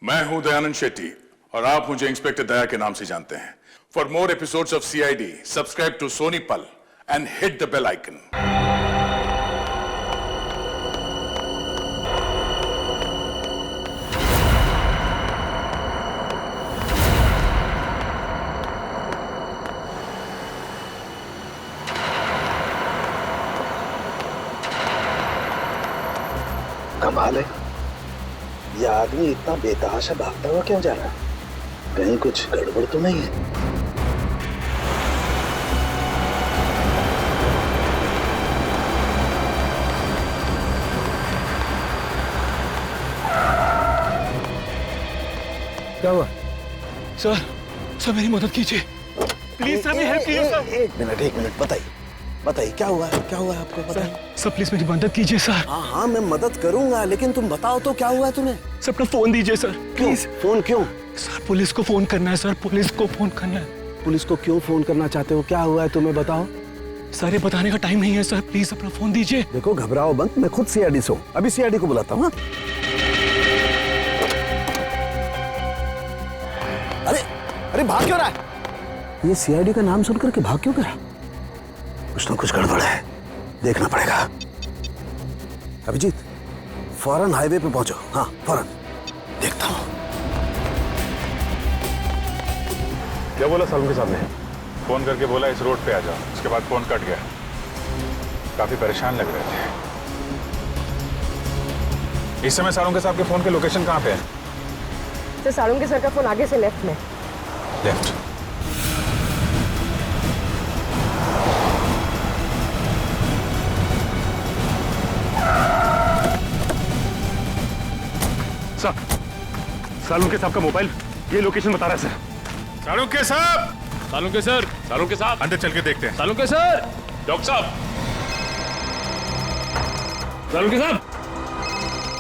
मैं हूं दयानंद शेट्टी और आप मुझे इंस्पेक्टर दया के नाम से जानते हैं। For more episodes of CID, subscribe to Sony Pal and hit the bell icon. कमाल है, यह आदमी इतना बेतहाशा भागता हुआ क्यों जा रहा है? कहीं कुछ गड़बड़ तो नहीं है? क्या हुआ? सर मेरी मदद कीजिए प्लीज सर, मेरी हेल्प कीजिए सर। एक मिनट बताइए क्या हुआ है आपको? बताइए सर प्लीज मेरी मदद कीजिए सर। हाँ मैं मदद करूंगा, लेकिन तुम बताओ तो क्या हुआ है तुम्हें? सर अपना फोन दीजिए सर प्लीज। फोन क्यों? सर पुलिस को फोन करना है सर, पुलिस को फोन करना है। पुलिस को क्यों फोन करना चाहते हो? क्या हुआ है तुम्हें बताओ। सर ये बताने का टाइम नहीं है सर, प्लीज अपना फोन दीजिए। देखो घबराओ मत, मैं खुद CID से हूँ, अभी CID को बुलाता हूँ। अरे भाग क्यों रहा है? ये CID का नाम सुनकर के भाग क्यों रहा? कुछ ना कुछ गड़बड़ है, देखना पड़ेगा। अभिजीत फौरन हाईवे पे पहुंचो। हाँ फौरन, देखता हूँ। क्या बोला सालू के सामने? फोन करके बोला इस रोड पे आ जाओ, उसके बाद फोन कट गया। काफी परेशान लग रहे थे। इस समय सालू के साहब के फोन के लोकेशन कहाँ पे है? सर सालुंके सर का फोन आगे से लेफ्ट में। लेफ्ट। सर सालुंके साहब का मोबाइल ये लोकेशन बता रहा है सर। सालुंके साहब! सालुंके साहब अंदर चल के देखते हैं। सालुंके सर, डॉक्टर साहब, सालुंके साहब,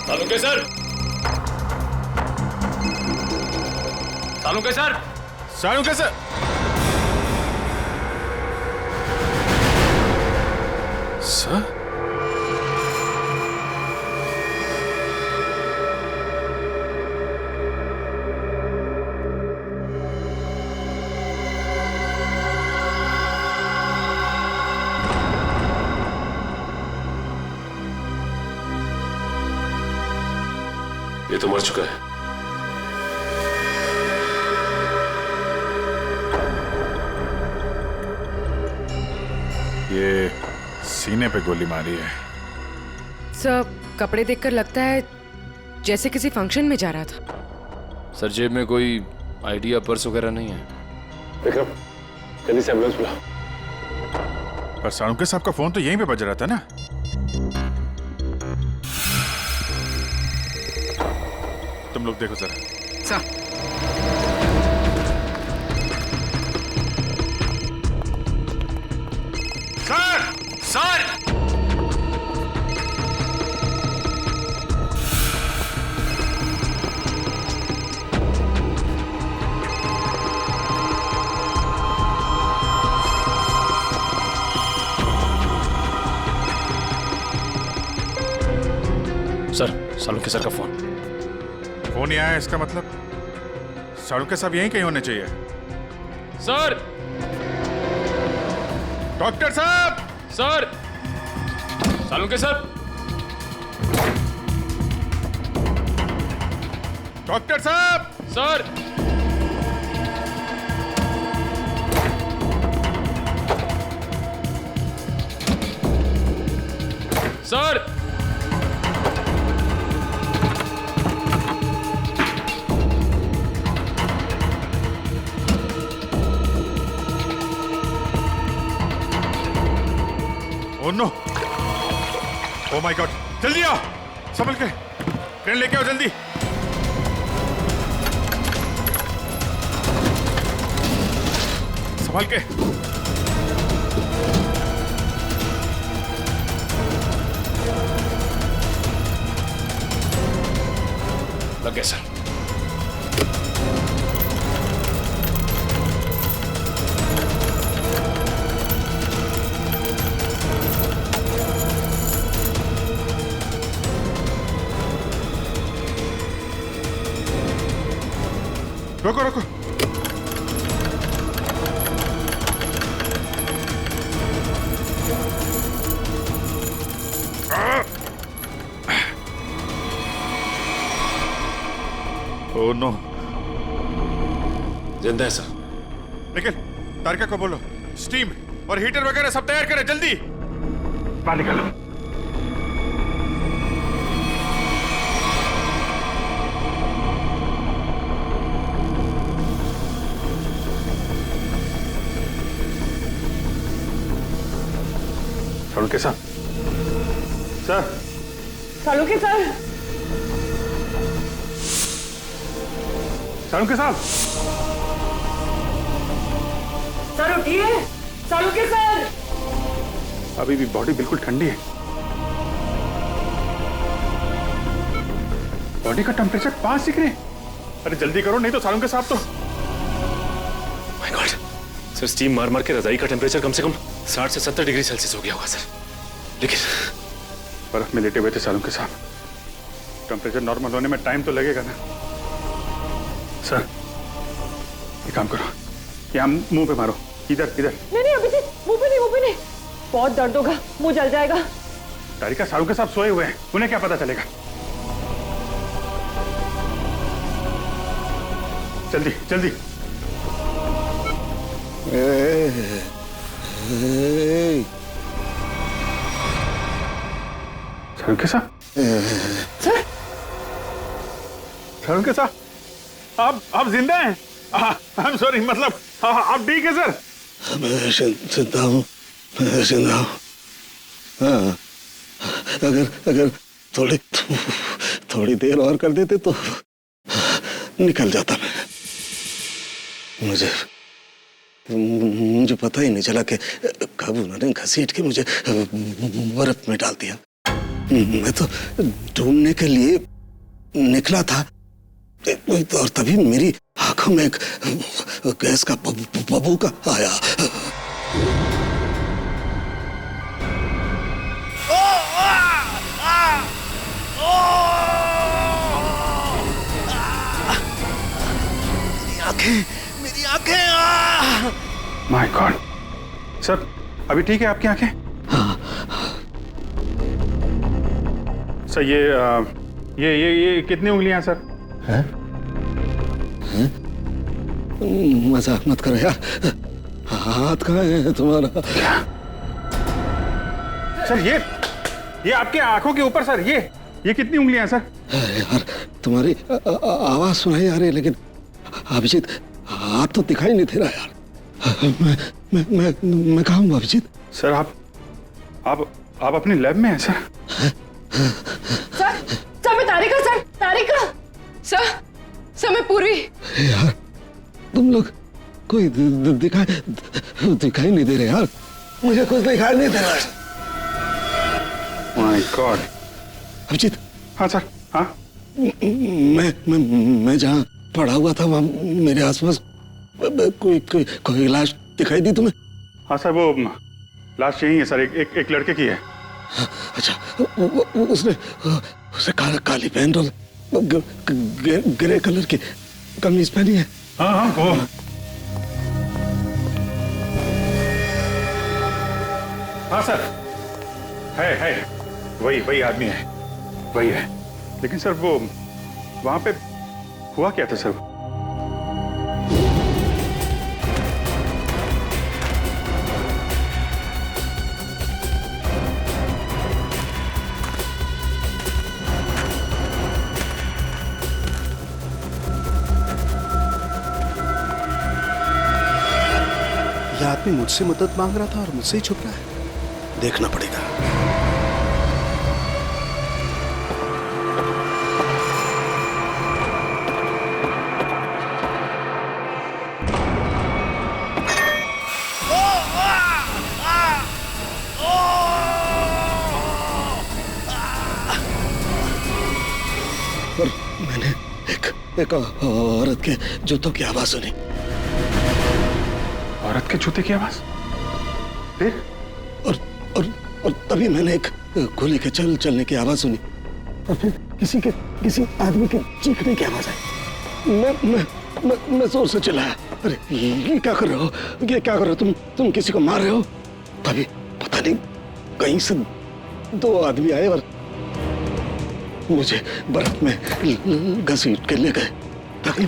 Salunke sir, Salunke sir, Salunke sir! Sir? ये तो मर चुका है। ये सीने पे गोली मारी है। सर कपड़े देखकर लगता है जैसे किसी फंक्शन में जा रहा था। सर जेब में कोई ID या पर्स वगैरह नहीं है। विक्रम जल्दी से एम्बुलेंस बुला। पर सालुंके साहब का फोन तो यहीं पे बज रहा था ना? तुम लोग देखो जरा। Sir sir! Sir Salunke sir का फोन। फोन नहीं आया, इसका मतलब सालुंके साहब यहीं कहीं होने चाहिए। सर! डॉक्टर साहब! सर! सालुंके सर! डॉक्टर साहब! Sir! Sir! Oh no! Oh my God! जल्दी आओ, संभल के ट्रेन लेके आओ जल्दी। संभल के। लग गया सर। रोको रोको। Oh no. जिंदा है सर। निखिल, तारिका को बोलो स्टीम और हीटर वगैरह सब तैयार करें जल्दी। बाहर निकालो। के साथ सर। सालुके सर। सालुके साहब। सर उठिए। सालुके सर। अभी भी बॉडी बिल्कुल ठंडी है। बॉडी का टेम्परेचर 5 डिग्री। अरे जल्दी करो, नहीं तो सालुके साहब तो। माय गॉड सर, स्टीम मार मार के रजाई का टेम्परेचर कम से कम 60 से 70 डिग्री सेल्सियस हो गया होगा सर। लेकिन बर्फ में लेटे हुए थे सालुके साहब। टेम्परेचर नॉर्मल होने में टाइम तो लगेगा ना। सर एक काम करो, यहाँ मुंह पे मारो। इधर इधर। नहीं अभी मुंह पे नहीं। बहुत दर्द होगा, मुंह जल जाएगा। तारिका, सालुके साहब सोए हुए हैं, उन्हें क्या पता चलेगा। जल्दी जल्दी। सालुके साहब। सर। सालुके साहब, आप जिंदा हैं? आई एम सॉरी, मतलब आप ठीक है सर? मैं जिंदा हूँ, मैं जिंदा हूँ। हाँ, अगर थोड़ी देर और कर देते तो निकल जाता मैं। मुझे पता ही नहीं चला कि कब उन्होंने घसीट के मुझे बर्फ में डाल दिया। मैं तो ढूंढने के लिए निकला था और तभी मेरी आंखों में एक गैस का बबूका आया। मेरी आंखें। माय गॉड सर, अभी ठीक है आपकी आंखें? सर ये कितनी उंगलियां सर? हैं? मजाक मत करो यार। हाथ कहाँ है तुम्हारा? सर ये आपके आंखों के ऊपर सर, ये कितनी उंगलियां सर? यार तुम्हारी आवाज सुनाई आ रही है, लेकिन अभिजीत हाथ तो दिखाई नहीं दे रहा यार। मैं कहाँ हूँ अभिजीत? सर आप अपनी लैब में हैं सर? सर मैं तारिका। सर मैं पूर्वी। यार तुम लोग कोई दिखाई नहीं दे रहे यार। मुझे कुछ दिखाई नहीं दे रहा है। My god. अभिजीत। हाँ सर। हाँ मैं जहाँ पड़ा हुआ था वहाँ मेरे आसपास कोई लाश दिखाई दी तुम्हें? हाँ सर, वो लाश यही है सर, एक लड़के की है। अच्छा, उसने काली पैंट और ग्रे कलर की कमीज पहनी है। हाँ वो। हाँ सर, है वही आदमी है, वही है। लेकिन सर वो वहां पे हुआ क्या था सर? यह आदमी मुझसे मदद मांग रहा था और मुझसे ही छुप रहा है। देखना पड़ेगा। और मैंने एक औरत के जूतों की आवाज सुनी। औरत के जूते की आवाज? फिर? और तभी मैंने एक गोली के चलने की आवाज सुनी और फिर किसी आदमी के चीखने की आवाज आई। मैं जोर से चिल्लाया। अरे ये क्या कर रहे हो? ये क्या कर रहे हो तुम किसी को मार रहे हो? तभी पता नहीं कहीं से 2 आदमी आए और मुझे बर्फ में घसीट के ले गए। तभी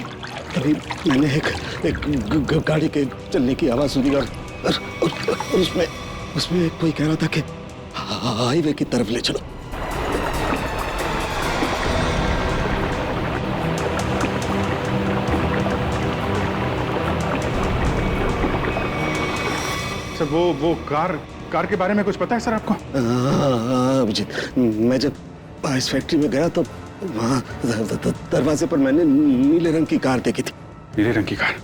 मैंने एक गाड़ी के चलने की आवाज सुनी और उसमें कोई कह रहा था कि हाईवे की तरफ ले चलो। सर वो कार के बारे में कुछ पता है सर आपको? अभिजीत, मैं जब आइस फैक्ट्री में गया तो वहाँ दरवाजे पर मैंने नीले रंग की कार देखी थी। नीले रंग की कार?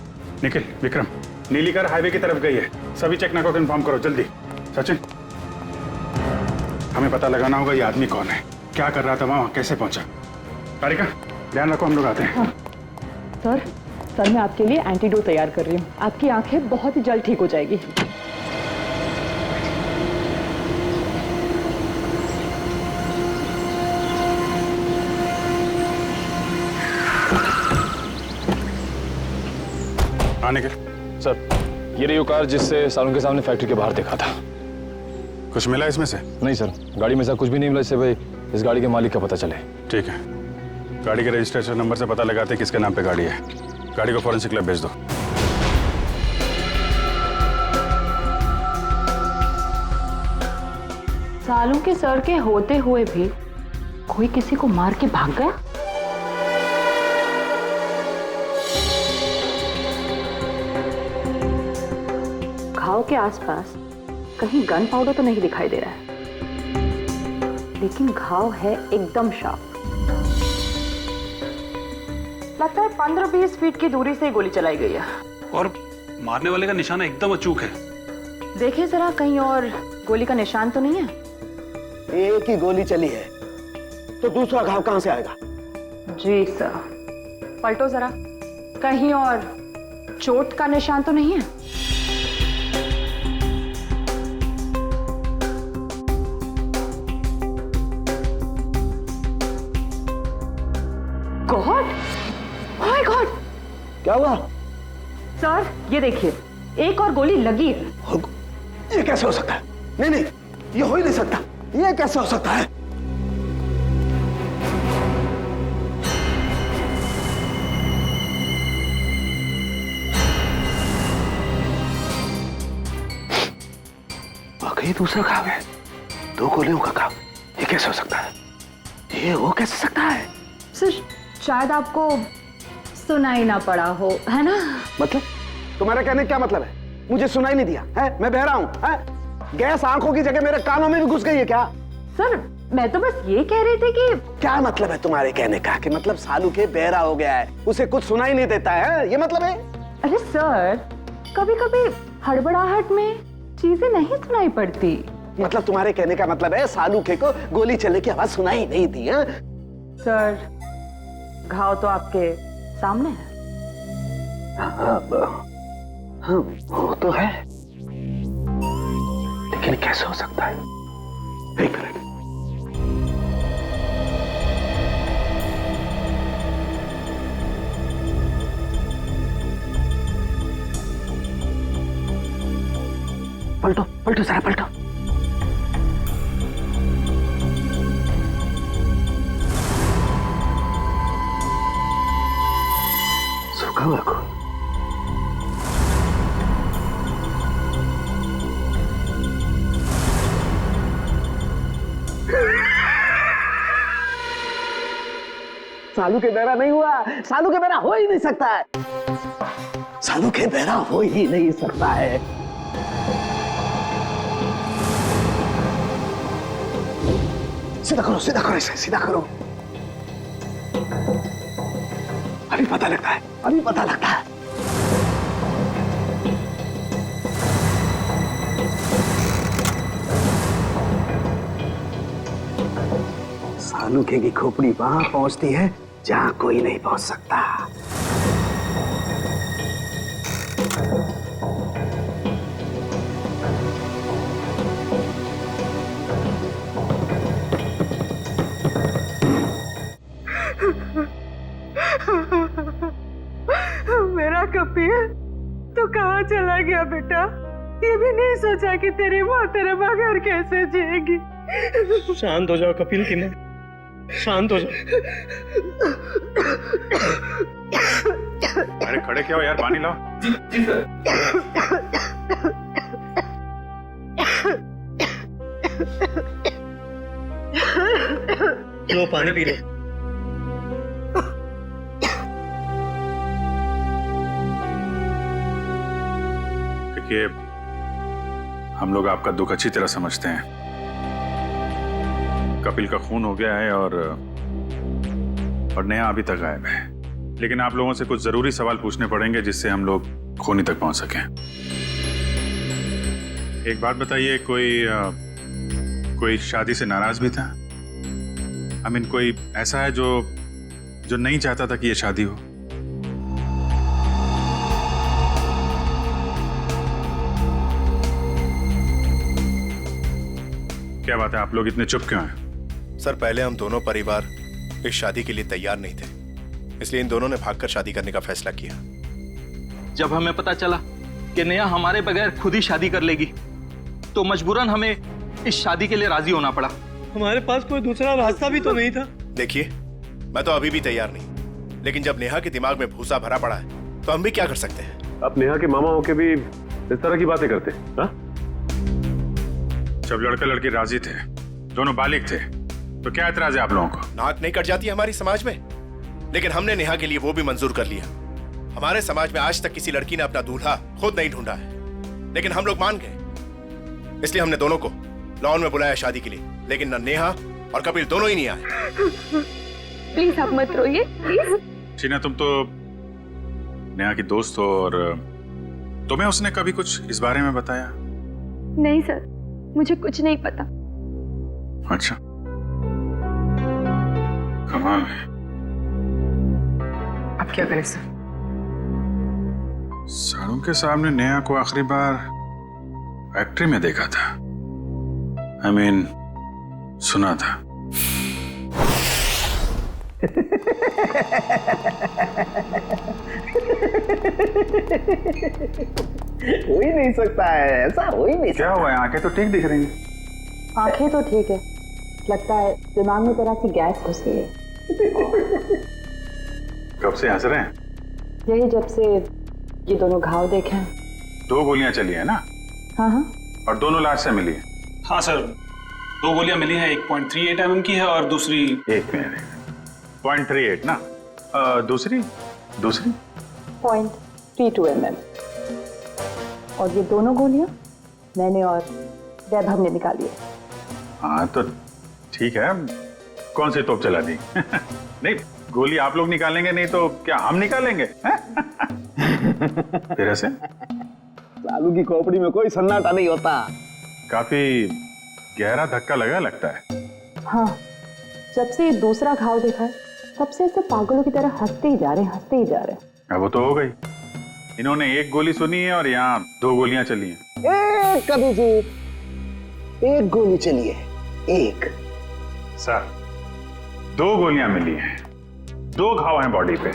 निखिल, विक्रम, नीली कार हाईवे की तरफ गई है। सभी चेकना को इन्फॉर्म करो जल्दी। सचिन, हमें पता लगाना होगा ये आदमी कौन है, क्या कर रहा था वहाँ, कैसे पहुंचा। तारिका, ध्यान रखो, हम लोग आते हैं। हाँ। सर मैं आपके लिए एंटीडोट तैयार कर रही हूँ। आपकी आंखें बहुत ही जल्द ठीक हो जाएगी। आने के सर, ये रही वो कार जिससे सालों के सामने फैक्ट्री के बाहर देखा था। कुछ मिला इसमें से? नहीं सर, गाड़ी में से कुछ भी नहीं मिला, इससे भाई इस गाड़ी के मालिक का पता चले। ठीक है, गाड़ी के रजिस्ट्रेशन नंबर से पता लगाते हैं किसके नाम पे गाड़ी है। गाड़ी को फॉरेंसिक लैब भेज दो। सालों के सर के होते हुए भी कोई किसी को मार के भाग गया। घाव के आसपास कहीं गन पाउडर तो नहीं दिखाई दे रहा है, लेकिन घाव है एकदम शार्प। लगता है 15-20 फीट की दूरी से गोली चलाई गई है। और मारने वाले का निशाना एकदम अचूक है। देखिए जरा, कहीं और गोली का निशान तो नहीं है? एक ही गोली चली है तो दूसरा घाव कहां से आएगा? जी सर, पलटो जरा, कहीं और चोट का निशान तो नहीं है? गॉड, ओह माय गॉड, क्या हुआ? सर ये देखिए, एक और गोली लगी है। ये कैसे हो सकता है? नहीं, ये हो ही नहीं सकता। ये कैसे हो सकता है? वाकई दूसरा घाव है, 2 गोलियों का घाव। ये कैसे हो सकता है? ये हो कैसे सकता है? सर शायद आपको सुनाई ना पड़ा हो, है ना? मतलब तुम्हारा कहने का क्या मतलब है? मुझे सुनाई नहीं दिया है? मैं बहरा हूं है? गैस आंखों की जगह मेरे कानों में भी घुस गई है क्या? सर मैं तो बस ये कह रही थी कि क्या मतलब है तुम्हारे कहने का? कि मतलब सालू के बहरा हो गया है, उसे कुछ सुनाई नहीं देता है, ये मतलब है? अरे सर, कभी कभी हड़बड़ाहट में चीजें नहीं सुनाई पड़ती। मतलब तुम्हारे कहने का मतलब है सालू के को गोली चलने की आवाज सुनाई नहीं दी है? सर घाव तो आपके सामने है। हाँ, वो तो है, लेकिन कैसे हो सकता है? एक मिनट। पलटो जरा, पलटो। सूखा हुआ खून। सालू के बहरा नहीं हुआ, सालू के बहरा हो ही नहीं सकता है, सालू के बहरा हो ही नहीं सकता है। सीधा करो, सीधा करो, इसे सीधा करो। अभी पता लगता है, अभी पता लगता है। सालू के की खोपड़ी वहां पहुंचती है जहां कोई नहीं पहुंच सकता। कपिल, तू कहाँ चला गया बेटा? ये भी नहीं सोचा कि तेरी माँ तेरे बगैर कैसे जिएगी। शांत हो जाओ कपिल की माँ, शांत हो जाओ। अरे खड़े क्या हो यार, पानी लाओ। जी सर। लो पानी पी लो। देखिए, हम लोग आपका दुख अच्छी तरह समझते हैं। कपिल का खून हो गया है और नेहा अभी तक गायब है, लेकिन आप लोगों से कुछ जरूरी सवाल पूछने पड़ेंगे जिससे हम लोग खूनी तक पहुंच सकें। एक बात बताइए, कोई शादी से नाराज भी था? आई मीन कोई ऐसा है जो नहीं चाहता था कि ये शादी हो? क्या बात है, आप लोग इतने चुप क्यों हैं? सर, पहले हम दोनों परिवार इस शादी के लिए तैयार नहीं थे, इसलिए इन दोनों ने भागकर शादी करने का फैसला किया। जब हमें पता चला कि नेहा हमारे बगैर खुद ही शादी कर लेगी, तो मजबूरन हमें इस शादी के लिए राजी होना पड़ा। हमारे पास कोई दूसरा रास्ता भी तो नहीं था। देखिए, मैं तो अभी भी तैयार नहीं, लेकिन जब नेहा के दिमाग में भूसा भरा पड़ा है तो हम भी क्या कर सकते हैं? आप नेहा के मामा होके भी इस तरह की बातें करते हैं? हाँ? जब लड़का लड़की राजी थे, दोनों बालिग थे, तो क्या एतराज है आप लोगों को? नाक नहीं कट जाती हमारी समाज में? लेकिन हमने नेहा के लिए वो भी मंजूर कर लिया। हमारे समाज में आज तक किसी लड़की ने अपना दूल्हा खुद नहीं ढूंढा है, लेकिन हम लोग मान गए, इसलिए हमने दोनों को लॉन में बुलाया शादी के लिए। लेकिन न नेहा और कपिल दोनों ही नहीं आए। प्लीज आप मत रोइए, प्लीज। शीना, तुम तो नेहा की दोस्त हो और तुम्हें उसने कभी कुछ इस बारे में बताया? नहीं सर, मुझे कुछ नहीं पता। अच्छा, कमाल है। अब क्या करें सर? साड़ू के सामने नेहा को आखिरी बार फैक्ट्री में देखा था। आई मीन, सुना था। हो ही नहीं सकता है, ऐसा हो ही नहीं। क्या हुआ है? आंखें तो ठीक दिख रही हैं। आंखें तो ठीक है, लगता है दिमाग में तरह सी गैस घुस गई है। कब से हंस रहे हैं? यही जब से ये दोनों घाव देखे हैं। 2 गोलियां चली है ना? हाँ हाँ। और दोनों लाश से मिली है? हाँ सर, 2 गोलियां मिली हैं, 1.38 mm की है और दूसरी 1 मिनट, 0.38 ना? दूसरी 0.32 mm। और ये दोनों गोलियां मैंने और वैभव ने निकाली है। हाँ तो ठीक है, कौन सी तोप चला दी? नहीं, गोली आप लोग निकालेंगे नहीं तो क्या हम निकालेंगे? फिर ऐसे लालू की खोपड़ी में कोई सन्नाटा नहीं होता। काफी गहरा धक्का लगा लगता है। हाँ, जब से ये दूसरा घाव देखा है तब से ऐसे पागलों की तरह हंसते ही जा रहे हैं, हंसते ही जा रहे हैं। अब वो तो हो गई, इन्होंने 1 गोली सुनी है और यहाँ 2 गोलियां चली हैं। कभी जी 1 गोली चली है, 1। सर, 2 गोलियां मिली हैं, 2 घाव हैं बॉडी पे।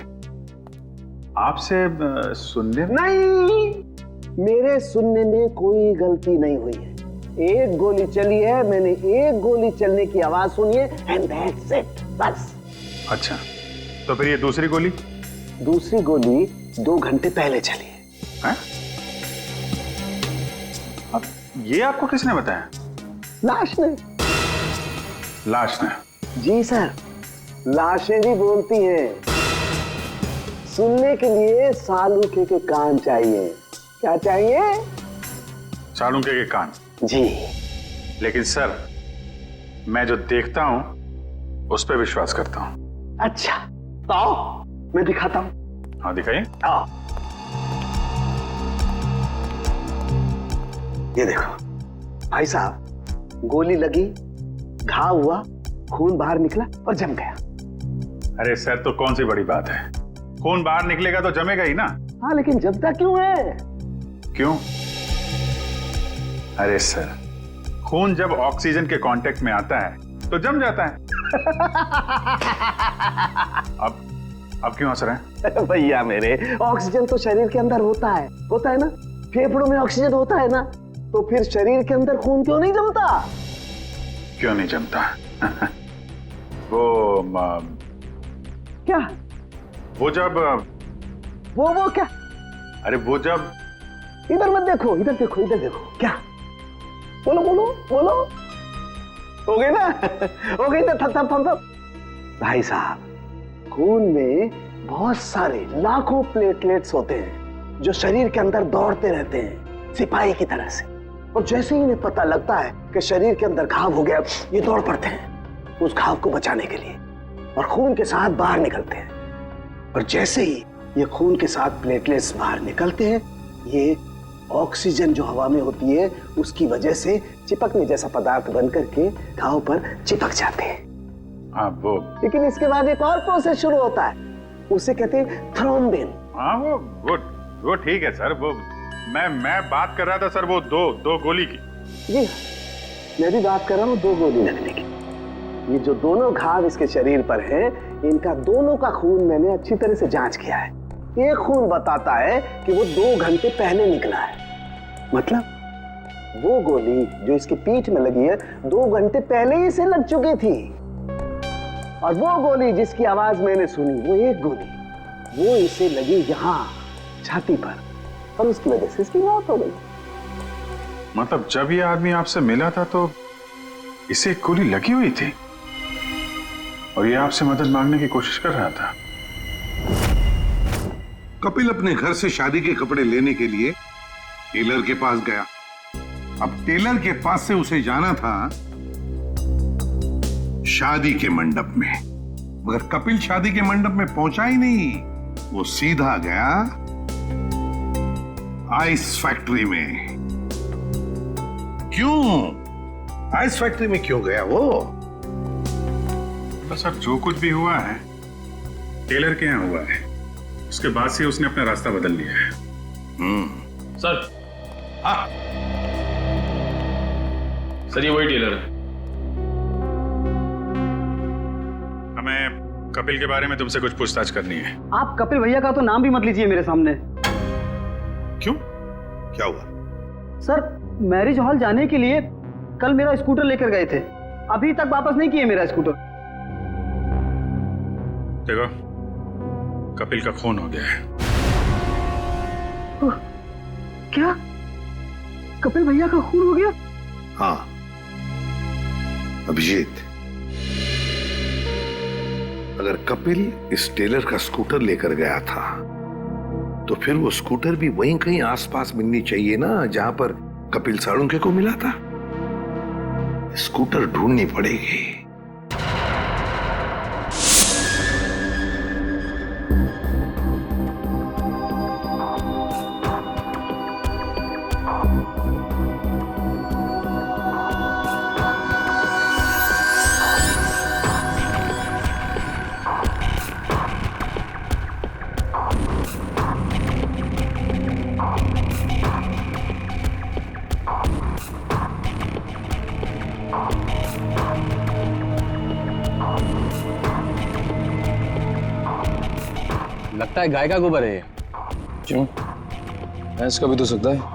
आपसे सुनने नहीं, मेरे सुनने में कोई गलती नहीं हुई है। 1 गोली चली है, मैंने 1 गोली चलने की आवाज सुनी है, एंड दैट्स इट, बस। अच्छा, तो फिर ये दूसरी गोली? दूसरी गोली 2 घंटे पहले चली है। हैं? अब ये आपको किसने बताया? लाश ने। लाश ने? जी सर, लाशें भी बोलती हैं। सुनने के लिए सालूके के कान चाहिए। क्या चाहिए? सालूके के कान? जी। लेकिन सर, मैं जो देखता हूं उस पर विश्वास करता हूं। अच्छा, तो आओ मैं दिखाता हूं। हाँ दिखाइए। आओ, ये देखो भाई साहब, गोली लगी, घाव हुआ, खून बाहर निकला और जम गया। अरे सर, तो कौन सी बड़ी बात है? खून बाहर निकलेगा तो जमेगा ही ना। हाँ, लेकिन जमता क्यों है? क्यों? अरे सर, खून जब ऑक्सीजन के कांटेक्ट में आता है तो जम जाता है। अब क्यों हंस रहे हैं? भैया मेरे, ऑक्सीजन तो शरीर के अंदर होता है ना? फेफड़ों में ऑक्सीजन होता है ना, तो फिर शरीर के अंदर खून क्यों नहीं जमता? क्यों नहीं जमता? वो क्या? वो जब वो क्या? अरे वो जब इधर मत देखो, इधर देखो, इधर देखो। क्या? बोलो बोलो बोलो। हो गई ना? हो गई ना? थप। भाई साहब, खून में बहुत सारे लाखों प्लेटलेट्स होते हैं जो शरीर के अंदर दौड़ते रहते हैं सिपाही की तरह से। और जैसे ही इन्हें पता लगता है कि शरीर के अंदर घाव हो गया, ये दौड़ पड़ते हैं उस घाव को बचाने के लिए और खून के साथ बाहर निकलते हैं। और जैसे ही ये खून के साथ प्लेटलेट्स बाहर निकलते हैं, ये ऑक्सीजन जो हवा में होती है उसकी वजह से चिपकने जैसा पदार्थ बन करके घाव पर चिपक जाते हैं। हाँ वो, लेकिन इसके बाद एक और प्रोसेस शुरू होता है, उसे कहते हैं थ्रोम्बिन। हाँ वो ठीक है सर। वो मैं बात कर रहा था सर, वो दो गोली की। जी मैं भी बात कर रहा हूँ 2 गोली लगने की। ये जो दोनों घाव इसके शरीर पर हैं, इनका दोनों का खून मैंने अच्छी तरह से जांच किया है। एक खून बताता है कि वो 2 घंटे पहले निकला है, मतलब वो गोली जो इसकी पीठ में लगी है 2 घंटे पहले ही इसे लग चुकी थी। और वो गोली जिसकी आवाज मैंने सुनी, वो एक गोली, वो इसे लगी यहाँ छाती पर, और उसकी वजह से इसकी मौत हो गई। मतलब जब ये आदमी आपसे मिला था तो इसे एक गोली लगी हुई थी और ये आपसे मदद मांगने की कोशिश कर रहा था। कपिल अपने घर से शादी के कपड़े लेने के लिए टेलर के पास गया। अब टेलर के पास से उसे जाना था शादी के मंडप में, मगर कपिल शादी के मंडप में पहुंचा ही नहीं। वो सीधा गया आइस फैक्ट्री में। क्यों आइस फैक्ट्री में क्यों गया वो? तो सर जो कुछ भी हुआ है टेलर के यहाँ हुआ है, उसके बाद से उसने अपना रास्ता बदल लिया है। सर। हाँ सर ये वही टेलर है। हमें कपिल के बारे में तुमसे कुछ पूछताछ करनी है। आप कपिल भैया का तो नाम भी मत लीजिए मेरे सामने। क्यों, क्या हुआ? सर मैरिज हॉल जाने के लिए कल मेरा स्कूटर लेकर गए थे, अभी तक वापस नहीं किए मेरा स्कूटर। देखो कपिल का खून हो गया है। क्या? कपिल भैया का खून हो गया? हाँ अभिजीत, अगर कपिल इस टेलर का स्कूटर लेकर गया था तो फिर वो स्कूटर भी वहीं कहीं आसपास मिलनी चाहिए ना जहां पर कपिल साळुंखे को मिला था। स्कूटर ढूंढनी पड़ेगी। लगता है गाय का गोबर है ये। क्यों? भैंस का भी तो सकता है।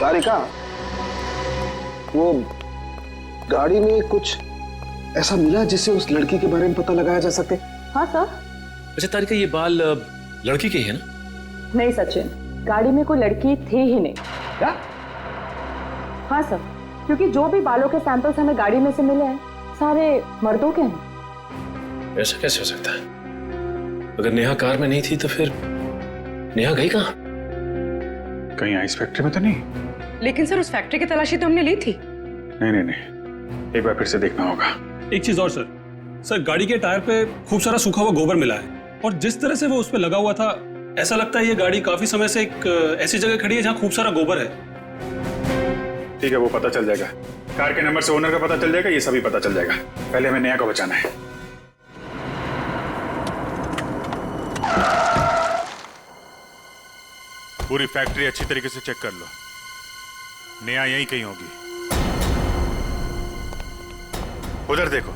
तारिका, वो गाड़ी में कुछ ऐसा मिला जिससे उस लड़की के बारे में पता लगाया जा सके? हाँ सर। अच्छा तारिका, ये बाल लड़की के ही है ना? नहीं सचिन, गाड़ी में कोई लड़की थी ही नहीं। क्या? हाँ सर, क्योंकि जो भी बालों के सैंपल्स हमें गाड़ी में से मिले हैं सारे मर्दों के हैं। ऐसा कैसे हो सकता है? अगर नेहा कार में नहीं थी तो फिर नेहा गई कहाँ? कहीं आइस फैक्ट्री में तो नहीं? लेकिन सर उस फैक्ट्री की तलाशी तो हमने ली थी। नहीं, एक बार फिर से देखना होगा। एक चीज और सर, गाड़ी के टायर पे खूब सारा सूखा हुआ गोबर मिला है और जिस तरह से वो उस पे लगा हुआ था, ऐसा लगता है ये गाड़ी काफी समय से एक ऐसी जगह खड़ी है जहाँ खूब सारा गोबर है। ठीक है, वो पता चल जाएगा। कार के नंबर से ओनर का पता चल जाएगा, ये सभी पता चल जाएगा। पहले हमें नेहा को बचाना है। पूरी फैक्ट्री अच्छी तरीके से चेक कर लो, नेहा यहीं कहीं होगी। उधर देखो।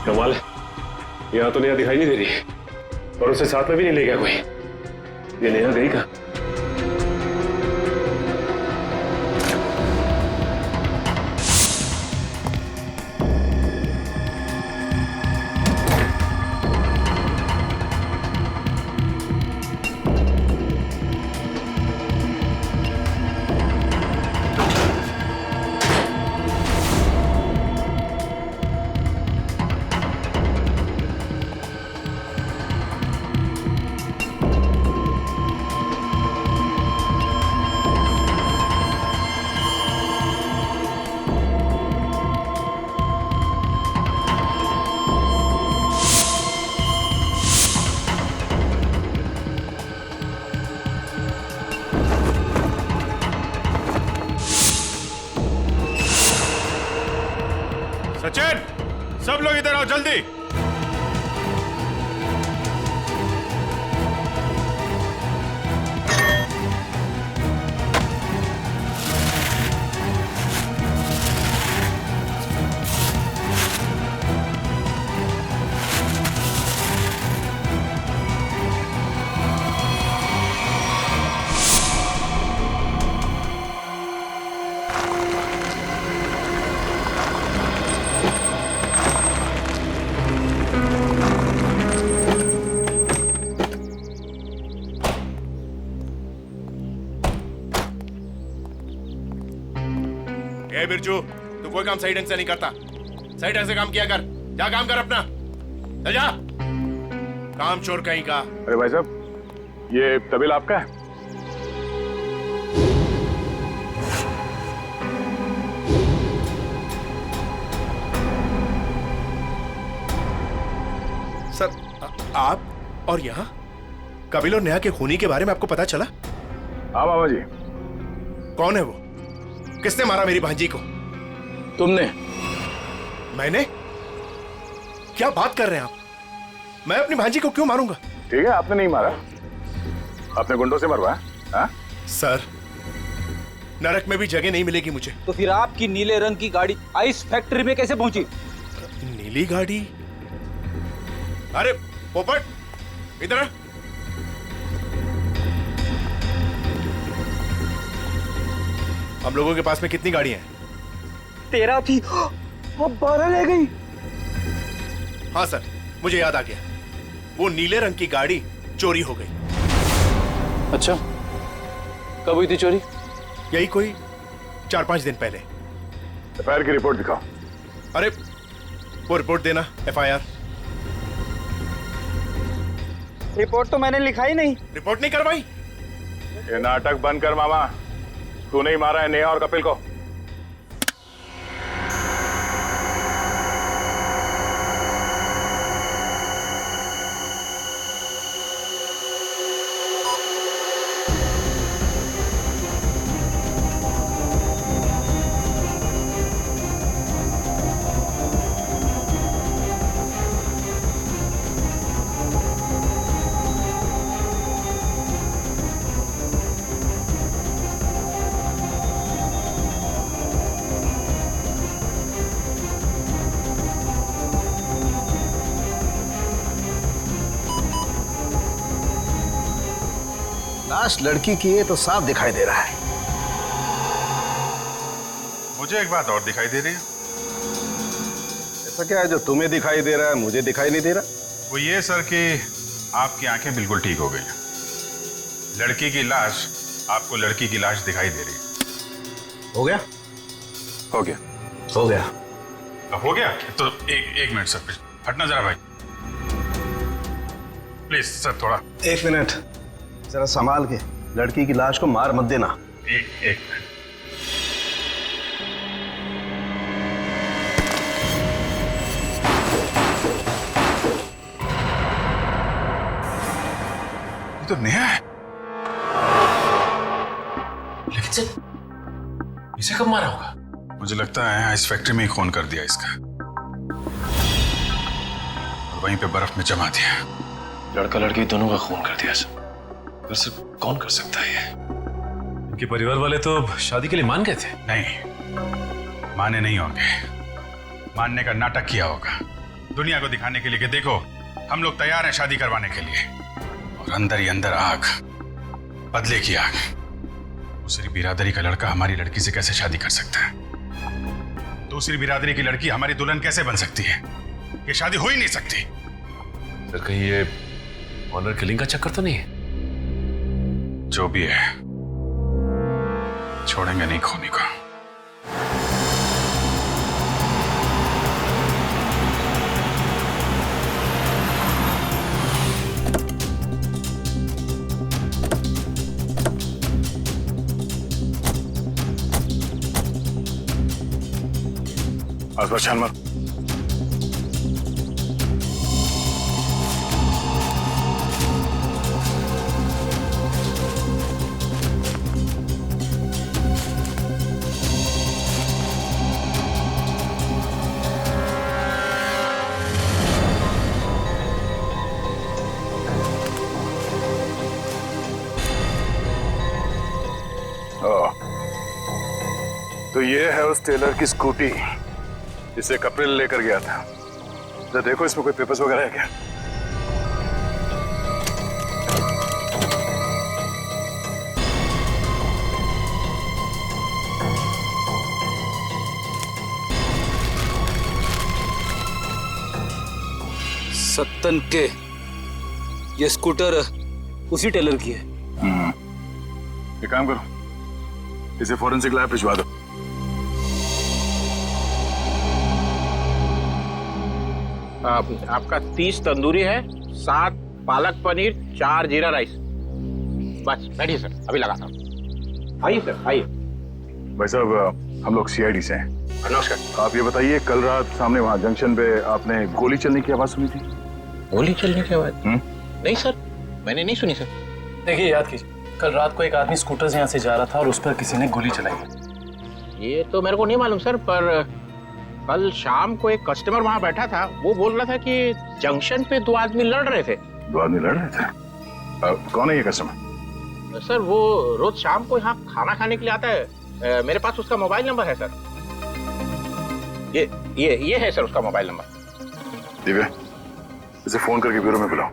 कमाल है, यहाँ तो नेहा दिखाई नहीं दे रही और उसे साथ में भी नहीं ले गया कोई। ये नेहा गई कहाँ? सचिन, सब लोग इधर आओ जल्दी। ए बिरजू, तू कोई काम सही ढंग से नहीं करता। सही ढंग से काम किया कर। जा काम कर अपना, चल जा। काम चोर कहीं का। अरे भाई साहब, ये तबेला आपका है? सर, आप और यहाँ कपिल और नेहा के खूनी के बारे में आपको पता चला? हाँ बाबा जी। कौन है वो? किसने मारा मेरी भांजी को? तुमने। मैंने? क्या बात कर रहे हैं आप? मैं अपनी भांजी को क्यों मारूंगा? ठीक है, आपने नहीं मारा, आपने गुंडों से मरवाया। हाँ? सर, नरक में भी जगह नहीं मिलेगी मुझे। तो फिर आपकी नीले रंग की गाड़ी आइस फैक्ट्री में कैसे पहुंची? नीली गाड़ी? अरे पोपट, इधर आ। हम लोगों के पास में कितनी गाड़ियां हैं? 13 थी, अब 12 रह गई। हाँ सर, मुझे याद आ गया। वो नीले रंग की गाड़ी चोरी हो गई। अच्छा, कब हुई थी चोरी? यही कोई 4-5 दिन पहले। एफआईआर की रिपोर्ट दिखाओ। अरे वो रिपोर्ट देना, एफआईआर। रिपोर्ट तो मैंने लिखा ही नहीं। रिपोर्ट नहीं करवाई? ये नाटक बंद कर मामा, तू नहीं मारा है नेहा और कपिल को। लाश लड़की की है तो साफ दिखाई दे रहा है। मुझे एक बात और दिखाई दे रही है। ऐसा क्या है जो तुम्हें दिखाई दे रहा है मुझे दिखाई नहीं दे रहा? वो ये सर कि आपकी आंखें बिल्कुल ठीक हो गई हैं। लड़की की लाश आपको लड़की की लाश दिखाई दे रही है। हो गया? हो गया। हो गया। अब हो गया तो एक मिनट सर, प्लीज हटना जरा भाई, प्लीज सर थोड़ा। 1 मिनट, जरा संभाल के, लड़की की लाश को मार मत देना। एक मिनट। तो नेहा है। लेकिन सर इसे कब मारा होगा? मुझे लगता है इस फैक्ट्री में ही खून कर दिया इसका और वहीं पे बर्फ में जमा दिया। लड़का लड़की दोनों का खून कर दिया सर। पर सर कौन कर सकता है ये? इनके परिवार वाले तो शादी के लिए मान गए थे। नहीं, माने नहीं होंगे। मानने का नाटक किया होगा दुनिया को दिखाने के लिए कि देखो हम लोग तैयार हैं शादी करवाने के लिए। और अंदर ही अंदर आग, बदले की आग। दूसरी बिरादरी का लड़का हमारी लड़की से कैसे शादी कर सकता है? दूसरी बिरादरी की लड़की हमारी दुल्हन कैसे बन सकती है? ये शादी हो ही नहीं सकती। सर कहीं ये ऑनर किलिंग का चक्कर तो नहीं है? जो भी है छोड़ेंगे नहीं खूनी को। आसपास छान मार। तो ये है उस टेलर की स्कूटी जिसे कपिल लेकर गया था। तो देखो इसमें कोई पेपर्स वगैरह है क्या? सत्तन के ये स्कूटर उसी टेलर की है। एक काम करो, इसे फोरेंसिक लैब भिजवा दो। आपका 30 तंदूरी है, 7 पालक पनीर, 4 जीरा राइस। बस बैठिए सर, अभी लगाता हूँ। आइए सर, आइए। भाई साहब हम लोग सीआईडी से हैं। नमस्कार। आप ये बताइए, कल रात सामने वहाँ जंक्शन पे आपने गोली चलने की आवाज सुनी थी? गोली चलने की आवाज? नहीं सर, मैंने नहीं सुनी सर। देखिए याद कीजिए, कल रात को एक आदमी स्कूटर से यहाँ से जा रहा था और उस पर किसी ने गोली चलाई। ये तो मेरे को नहीं मालूम सर, पर कल शाम को एक कस्टमर वहाँ बैठा था, वो बोल रहा था कि जंक्शन पे 2 आदमी लड़ रहे थे। 2 आदमी लड़ रहे थे? कौन है ये कस्टमर? सर वो रोज शाम को यहाँ खाना खाने के लिए आता है। मेरे पास उसका मोबाइल नंबर है सर। ये है सर उसका मोबाइल नंबर। दिव्या, इसे फोन करके ब्यूरो में बुलाओ।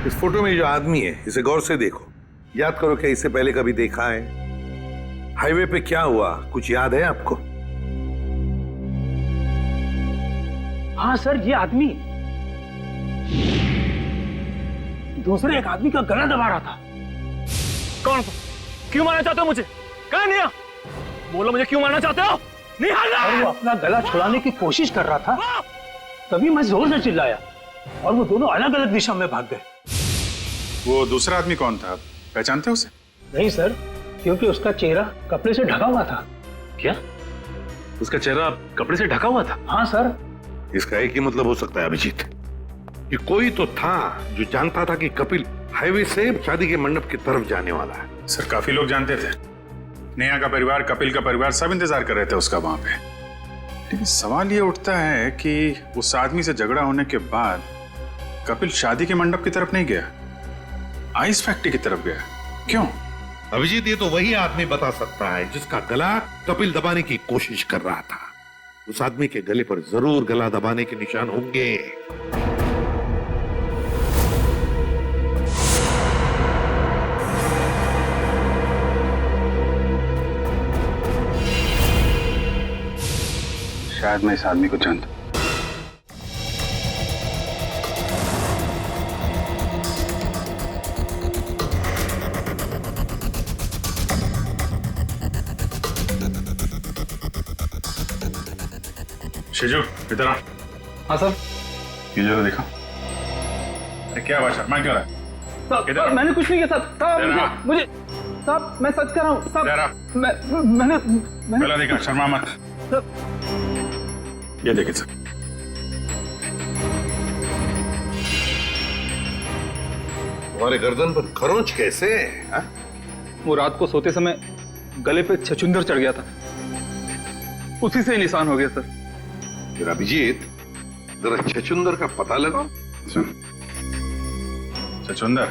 इस फोटो में जो आदमी है इसे गौर से देखो, याद करो क्या इसे पहले कभी देखा है? हाईवे पे क्या हुआ कुछ याद है आपको? हाँ सर, ये आदमी दूसरे एक आदमी का गला दबा रहा था। कौन? क्यों मारना चाहते हो मुझे? कहाँ निया? बोलो मुझे क्यों मारना चाहते हो? और वो अपना गला छुड़ाने की कोशिश कर रहा था, तभी मैं जोर से चिल्लाया और वो दोनों अलग अलग दिशा में भाग गए। वो दूसरा आदमी कौन था, पहचानते हो उसे? नहीं सर, क्योंकि उसका चेहरा कपड़े से ढका हुआ था। क्या? उसका चेहरा कपड़े से ढका हुआ था? हाँ सर। इसका एक ही मतलब हो सकता है अभिजीत, कि कोई तो था जो जानता था कि कपिल हाईवे से शादी के मंडप की तरफ जाने वाला है। सर काफी लोग जानते थे, नेहा का परिवार, कपिल का परिवार, सब इंतजार कर रहे थे उसका वहां पे। लेकिन सवाल ये उठता है कि उस आदमी से झगड़ा होने के बाद कपिल शादी के मंडप की तरफ नहीं गया, आइस फैक्ट्री की तरफ गया। क्यों? अभिजीत ये तो वही आदमी बता सकता है जिसका गला कपिल दबाने की कोशिश कर रहा था। उस आदमी के गले पर जरूर गला दबाने के निशान होंगे। शायद मैं इस आदमी को जानता हूं। शिजू इधर आ। हाँ सर। ये जरा देखो। अरे क्या हुआ, शर्मा क्यों रहा है? साहब मैंने कुछ नहीं किया साहब, मुझे साहब मैं सच कर रहा हूँ साहब। मैंने पहला देखा, शर्मा मत। ये देखिए सर, तुम्हारे गर्दन पर खरोंच कैसे है? वो रात को सोते समय गले पे छछूंदर चढ़ गया था, उसी से निशान हो गया सर। फिर अभिजीत जरा छछूंदर का पता लगाओ। छछूंदर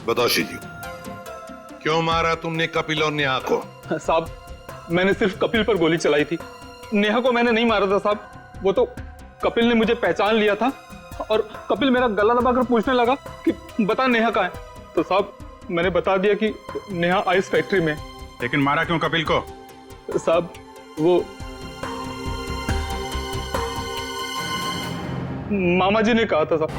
बताओ शिजू, क्यों मारा तुमने कपिल और नेहा को? साहब मैंने सिर्फ कपिल पर गोली चलाई थी, नेहा को मैंने नहीं मारा था साहब। वो तो कपिल ने मुझे पहचान लिया था और कपिल मेरा गला दबाकर पूछने लगा कि बता नेहा कहाँ है। तो साहब मैंने बता दिया कि नेहा आइस फैक्ट्री में। लेकिन मारा क्यों कपिल को? साहब वो मामा जी ने कहा था साहब।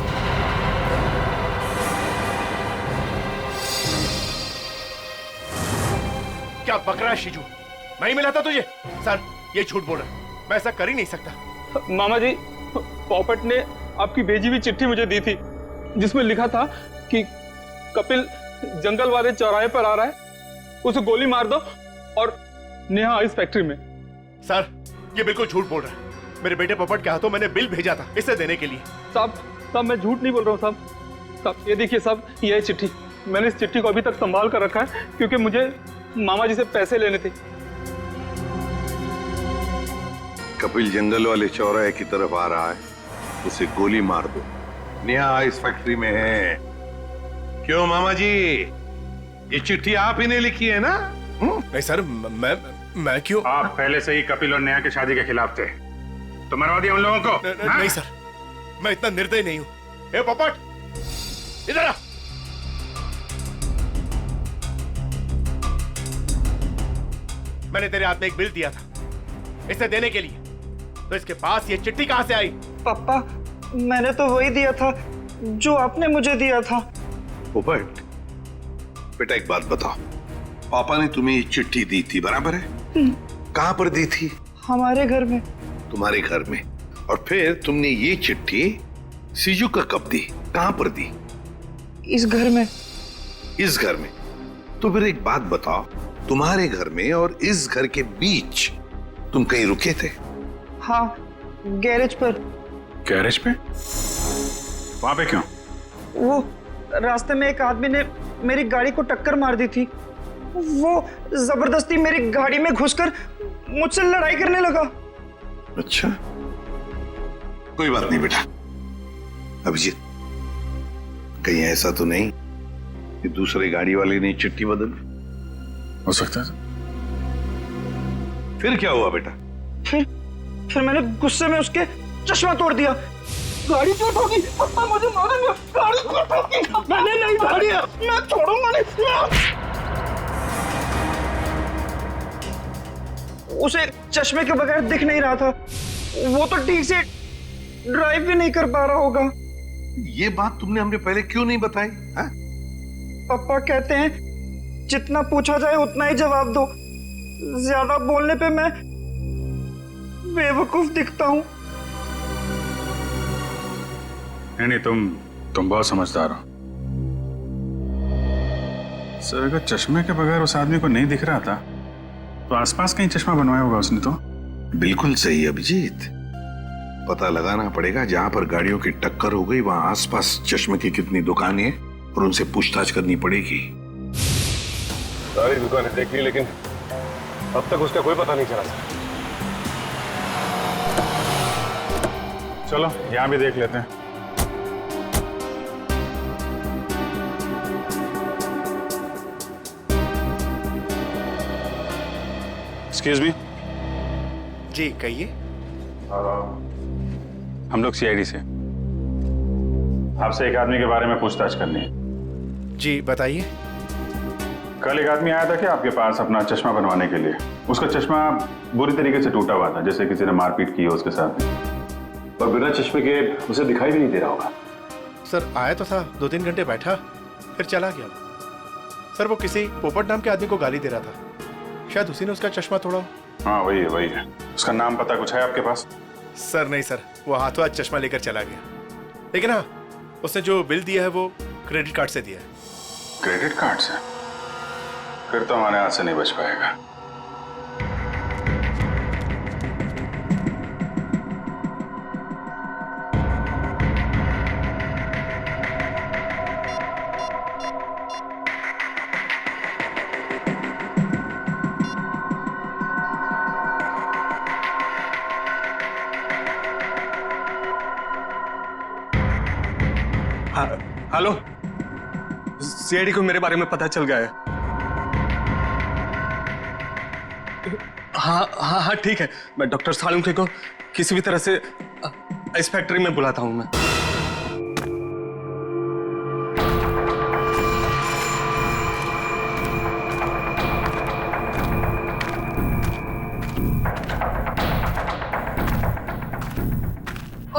क्या बक रहा है शिजू? मैं ही मिला था तुझे? सर ये झूठ बोल रहा है, मैं ऐसा कर ही नहीं सकता। मामा जी, पोपट ने आपकी भेजी हुई चिट्ठी मुझे दी थी जिसमें लिखा था कि कपिल जंगल वाले चौराहे पर आ रहा है, उसे गोली मार दो और नेहा आइस फैक्ट्री में। सर ये बिल्कुल झूठ बोल रहा है। मेरे बेटे पोपट के हाथों मैंने बिल भेजा था इसे देने के लिए। साहब मैं झूठ नहीं बोल रहा हूँ साहब। ये देखिए साहब, ये चिट्ठी, मैंने इस चिट्ठी को अभी तक संभाल कर रखा है क्योंकि मुझे मामा जी से पैसे लेने थे। कपिल जंगल वाले चौराहे की तरफ आ रहा है, उसे गोली मार दो। नेहा आइस फैक्ट्री में है। क्यों मामा जी, ये चिट्ठी आप ही ने लिखी है ना? नहीं सर, मैं क्यों? आप पहले से ही कपिल और नेहा की शादी के खिलाफ थे, तो मरवा दिया उन लोगों को। नहीं सर, मैं इतना निर्दयी नहीं हूं। ए पोपट इधर आ। मैंने तेरे हाथ में एक बिल दिया था इसे देने के लिए, तो इसके पास ये चिट्ठी कहां से आई? पापा मैंने तो वही दिया था जो आपने मुझे दिया था। पोपट बेटा एक बात बताओ, पापा ने तुम्हें ये चिट्ठी दी थी बराबर है? कहां पर दी थी? हमारे घर में। तुम्हारे घर में? और फिर तुमने ये चिट्ठी सीजू का कब दी, कहां पर दी? इस घर में। इस घर में? तो फिर एक बात बताओ, तुम्हारे घर में और इस घर के बीच तुम कहीं रुके थे? हाँ, गैरेज पर। गैरेज पे? वहां पे क्यों? वो रास्ते में एक आदमी ने मेरी गाड़ी को टक्कर मार दी थी। वो जबरदस्ती मेरी गाड़ी में घुसकर मुझसे लड़ाई करने लगा। अच्छा, कोई बात नहीं बेटा। अभिजीत, कहीं ऐसा तो नहीं कि दूसरे गाड़ी वाले ने चिट्ठी बदल? हो सकता है। फिर क्या हुआ बेटा? फिर मैंने गुस्से में उसके चश्मा तोड़ दिया। गाड़ी क्यों ठोकी? पापा मुझे मारेंगे। गाड़ी क्यों ठोकी? मैंने नहीं ठोकी, मैं छोड़ूंगा नहीं। उसे चश्मे के बगैर दिख नहीं रहा था, वो तो ठीक से ड्राइव भी नहीं कर पा रहा होगा। ये बात तुमने हमें पहले क्यों नहीं बताई? पापा कहते हैं जितना पूछा जाए उतना ही जवाब दो, ज्यादा बोलने पे मैं बेवकूफ दिखता हूँ। नहीं, तुम बहुत समझदार हो सर। अगर चश्मे के बगैर उस आदमी को नहीं दिख रहा था तो आसपास कहीं चश्मा बनवाया होगा उसने। तो बिल्कुल सही अभिजीत, पता लगाना पड़ेगा जहां पर गाड़ियों की टक्कर हो गई वहां आसपास चश्मे की कितनी दुकानें हैं और उनसे पूछताछ करनी पड़ेगी। सारी दुकानें देख ली लेकिन अब तक उसका कोई पता नहीं चला। चलो यहां भी देख लेते हैं। Excuse me. जी कहिए। हम लोग सीआईडी से, आपसे एक आदमी के बारे में पूछताछ करनी है। जी बताइए। कल एक आदमी आया था कि आपके पास अपना चश्मा बनवाने के लिए। उसका चश्मा बुरी तरीके से टूटा हुआ था, जैसे किसी ने मारपीट की हो उसके साथ, और बिना चश्मे के उसे दिखाई भी नहीं दे रहा होगा। सर आया तो था, 2-3 घंटे बैठा फिर चला गया। सर वो किसी पोपट नाम के आदमी को गाली दे रहा था, शायद उसी ने उसका चश्मा तोड़ा। हाँ वही है। उसका नाम पता कुछ है आपके पास? सर नहीं सर, वो हाथों हाथ चश्मा लेकर चला गया। लेकिन हाँ, उसने जो बिल दिया है वो क्रेडिट कार्ड से दिया है। क्रेडिट कार्ड से? फिर तो हमारे हाथ से नहीं बच पाएगा। हेलो, सीआईडी को मेरे बारे में पता चल गया है। हाँ ठीक है, मैं डॉक्टर सालुंके को किसी भी तरह से इस फैक्ट्री में बुलाता हूं मैं।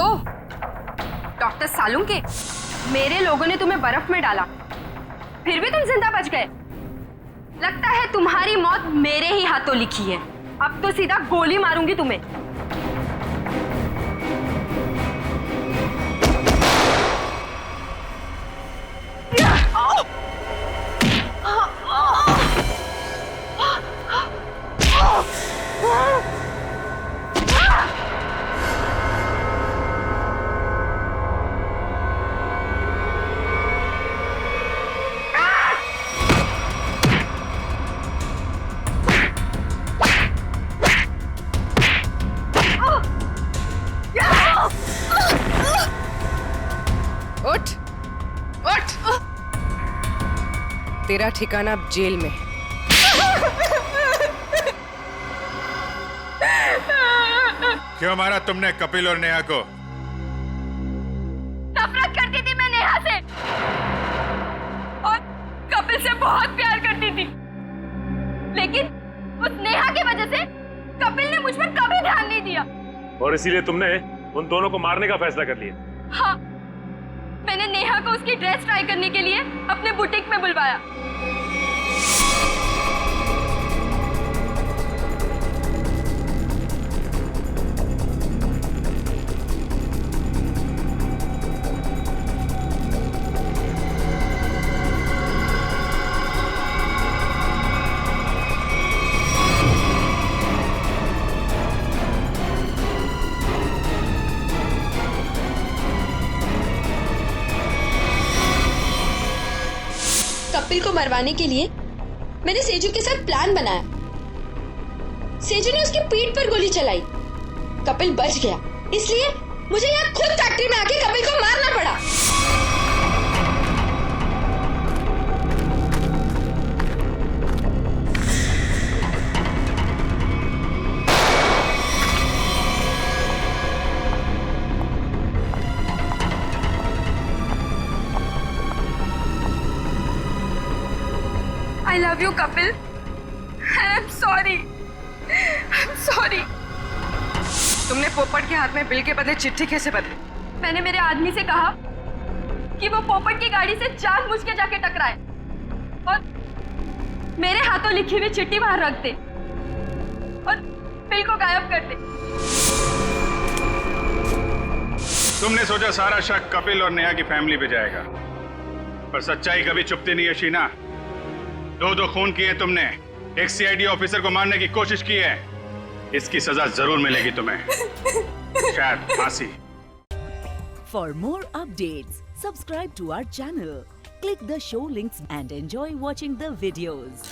ओह, डॉक्टर सालुंके, मेरे लोगों ने तुम्हें बर्फ में डाला, फिर भी तुम जिंदा बच गए। लगता है तुम्हारी मौत मेरे ही हाथों लिखी है। अब तो सीधा गोली मारूंगी तुम्हें। उठ, उठ। तेरा ठिकाना अब जेल में। क्यों मारा तुमने कपिल और नेहा को? नफरत करती थी मैं नेहा से और कपिल से बहुत प्यार करती थी, लेकिन उस नेहा की वजह से कपिल ने मुझ पर कभी ध्यान नहीं दिया। और इसीलिए तुमने उन दोनों को मारने का फैसला कर लिया? हाँ, मैंने नेहा को उसकी ड्रेस ट्राई करने के लिए अपने बुटीक में बुलवाया। कपिल को मरवाने के लिए मैंने सेजू के साथ प्लान बनाया। सेजू ने उसकी पीठ पर गोली चलाई, कपिल बच गया, इसलिए मुझे यहाँ खुद फैक्ट्री में आके कपिल को मारना पड़ा। I love you, Kapil. And I'm sorry. I'm sorry. तुमने पोपट के हाथ में बिल के बदले चिट्ठी कैसे बदली? मैंने मेरे आदमी से कहा कि वो पोपट की गाड़ी से जानबूझ के जाके टकराए और मेरे हाथों लिखी हुई चिट्ठी बाहर रख दे और बिल को गायब कर दे। तुमने सोचा सारा शक कपिल और नेहा की फैमिली पे जाएगा, पर सच्चाई कभी चुपती नहीं है शीना। दो खून किए तुमने, एक सीआईडी ऑफिसर को मारने की कोशिश की है, इसकी सजा जरूर मिलेगी तुम्हें, शायद फांसी। For more updates, subscribe to our channel, click the show links and enjoy watching the videos.